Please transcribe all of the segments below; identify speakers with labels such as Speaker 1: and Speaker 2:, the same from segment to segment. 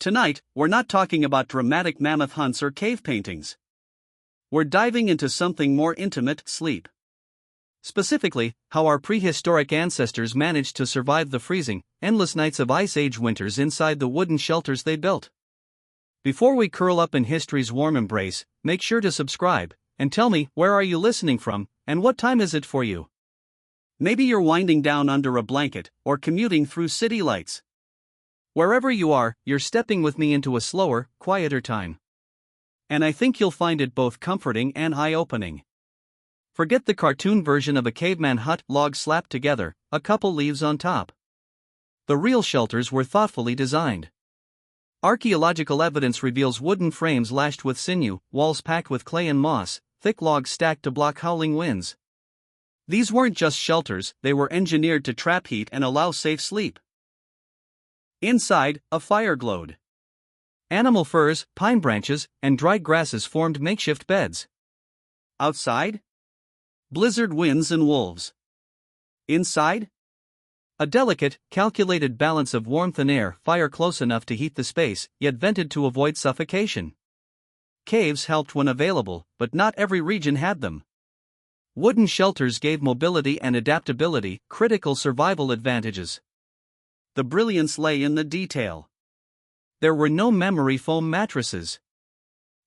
Speaker 1: Tonight, we're not talking about dramatic mammoth hunts or cave paintings. We're diving into something more intimate: sleep. Specifically, how our prehistoric ancestors managed to survive the freezing, endless nights of Ice Age winters inside the wooden shelters they built. Before we curl up in history's warm embrace, make sure to subscribe, and tell me, where are you listening from, and what time is it for you? Maybe you're winding down under a blanket, or commuting through city lights. Wherever you are, you're stepping with me into a slower, quieter time. And I think you'll find it both comforting and eye-opening. Forget the cartoon version of a caveman hut, logs slapped together, a couple leaves on top. The real shelters were thoughtfully designed. Archaeological evidence reveals wooden frames lashed with sinew, walls packed with clay and moss, thick logs stacked to block howling winds. These weren't just shelters, they were engineered to trap heat and allow safe sleep. Inside, a fire glowed. Animal furs, pine branches, and dried grasses formed makeshift beds. Outside? Blizzard winds and wolves. Inside? A delicate, calculated balance of warmth and air, fire close enough to heat the space, yet vented to avoid suffocation. Caves helped when available, but not every region had them. Wooden shelters gave mobility and adaptability, critical survival advantages. The brilliance lay in the detail. There were no memory foam mattresses.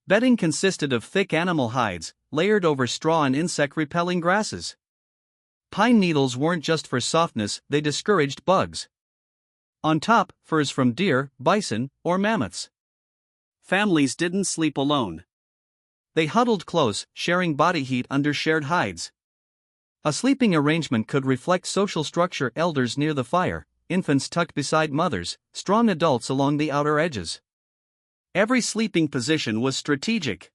Speaker 1: Bedding consisted of thick animal hides, layered over straw and insect-repelling grasses. Pine needles weren't just for softness, they discouraged bugs. On top, furs from deer, bison, or mammoths. Families didn't sleep alone. They huddled close, sharing body heat under shared hides. A sleeping arrangement could reflect social structure: elders near the fire, infants tucked beside mothers, strong adults along the outer edges. Every sleeping position was strategic.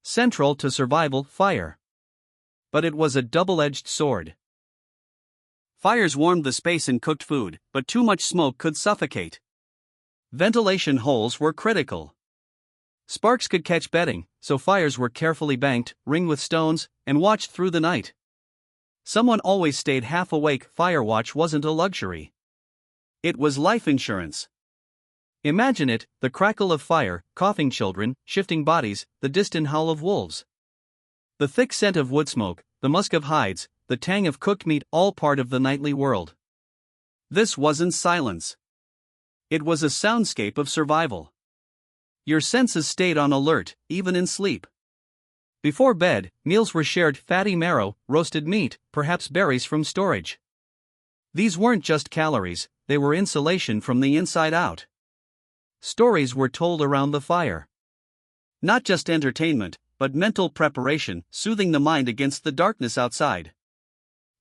Speaker 1: Central to survival: fire. But it was a double-edged sword. Fires warmed the space and cooked food, but too much smoke could suffocate. Ventilation holes were critical. Sparks could catch bedding, so fires were carefully banked, ringed with stones, and watched through the night. Someone always stayed half awake. Fire watch wasn't a luxury. It was life insurance. Imagine it: the crackle of fire, coughing children, shifting bodies, the distant howl of wolves. The thick scent of wood smoke, the musk of hides, the tang of cooked meat, all part of the nightly world. This wasn't silence. It was a soundscape of survival. Your senses stayed on alert, even in sleep. Before bed, meals were shared: fatty marrow, roasted meat, perhaps berries from storage. These weren't just calories, they were insulation from the inside out. Stories were told around the fire. Not just entertainment, but mental preparation, soothing the mind against the darkness outside.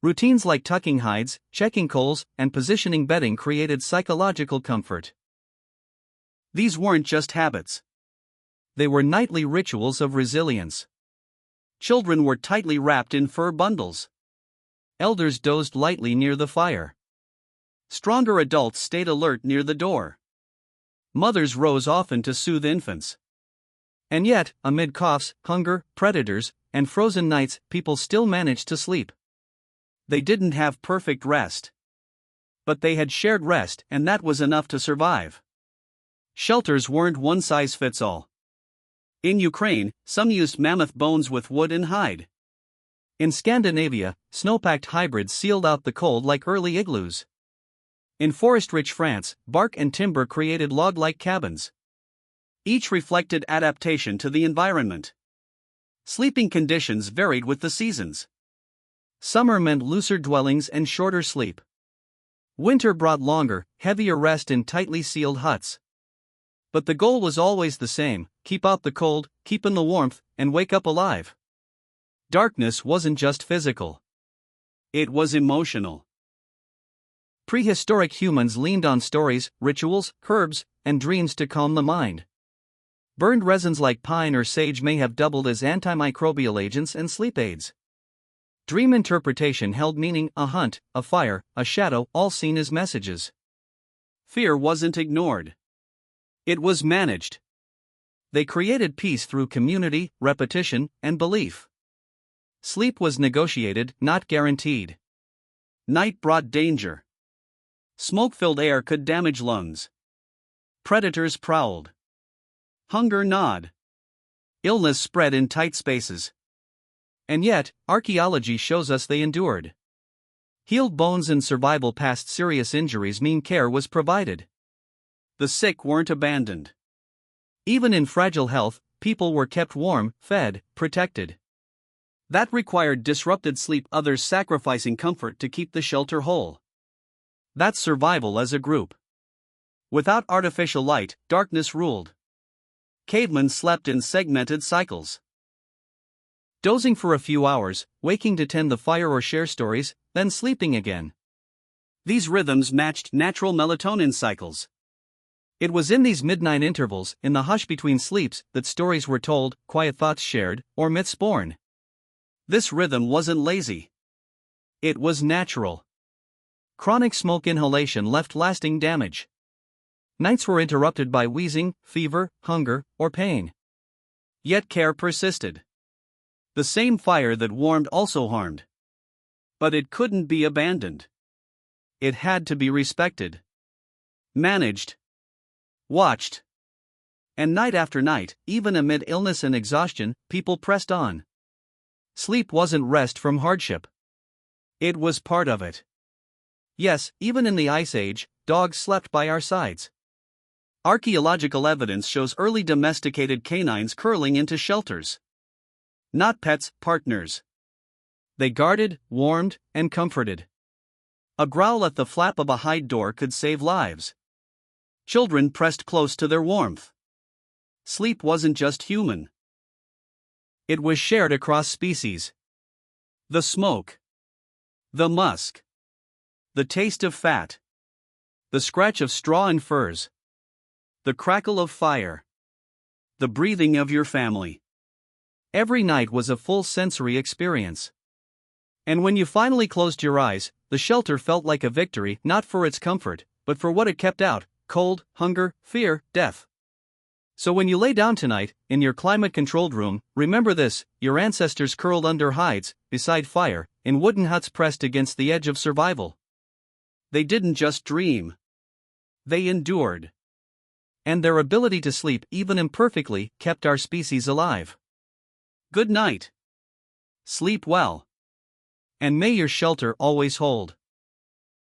Speaker 1: Routines like tucking hides, checking coals, and positioning bedding created psychological comfort. These weren't just habits. They were nightly rituals of resilience. Children were tightly wrapped in fur bundles. Elders dozed lightly near the fire. Stronger adults stayed alert near the door. Mothers rose often to soothe infants. And yet, amid coughs, hunger, predators, and frozen nights, people still managed to sleep. They didn't have perfect rest. But they had shared rest, and that was enough to survive. Shelters weren't one-size-fits-all. In Ukraine, some used mammoth bones with wood and hide. In Scandinavia, snowpacked hybrids sealed out the cold like early igloos. In forest-rich France, bark and timber created log-like cabins. Each reflected adaptation to the environment. Sleeping conditions varied with the seasons. Summer meant looser dwellings and shorter sleep. Winter brought longer, heavier rest in tightly sealed huts. But the goal was always the same: keep out the cold, keep in the warmth, and wake up alive. Darkness wasn't just physical. It was emotional. Prehistoric humans leaned on stories, rituals, herbs, and dreams to calm the mind. Burned resins like pine or sage may have doubled as antimicrobial agents and sleep aids. Dream interpretation held meaning: a hunt, a fire, a shadow, all seen as messages. Fear wasn't ignored. It was managed. They created peace through community, repetition, and belief. Sleep was negotiated, not guaranteed. Night brought danger. Smoke-filled air could damage lungs. Predators prowled. Hunger gnawed. Illness spread in tight spaces. And yet, archaeology shows us they endured. Healed bones and survival past serious injuries mean care was provided. The sick weren't abandoned. Even in fragile health, people were kept warm, fed, protected. That required disrupted sleep, others sacrificing comfort to keep the shelter whole. That's survival as a group. Without artificial light, darkness ruled. Cavemen slept in segmented cycles. Dozing for a few hours, waking to tend the fire or share stories, then sleeping again. These rhythms matched natural melatonin cycles. It was in these midnight intervals, in the hush between sleeps, that stories were told, quiet thoughts shared, or myths born. This rhythm wasn't lazy. It was natural. Chronic smoke inhalation left lasting damage. Nights were interrupted by wheezing, fever, hunger, or pain. Yet care persisted. The same fire that warmed also harmed. But it couldn't be abandoned. It had to be respected. Managed. Watched. And night after night, even amid illness and exhaustion, people pressed on. Sleep wasn't rest from hardship. It was part of it. Yes, even in the Ice Age, dogs slept by our sides. Archaeological evidence shows early domesticated canines curling into shelters. Not pets, partners. They guarded, warmed, and comforted. A growl at the flap of a hide door could save lives. Children pressed close to their warmth. Sleep wasn't just human. It was shared across species. The smoke. The musk. The taste of fat. The scratch of straw and furs. The crackle of fire. The breathing of your family. Every night was a full sensory experience. And when you finally closed your eyes, the shelter felt like a victory, not for its comfort, but for what it kept out: cold, hunger, fear, death. So when you lay down tonight, in your climate-controlled room, remember this: your ancestors curled under hides, beside fire, in wooden huts pressed against the edge of survival. They didn't just dream. They endured. And their ability to sleep, even imperfectly, kept our species alive. Good night. Sleep well. And may your shelter always hold.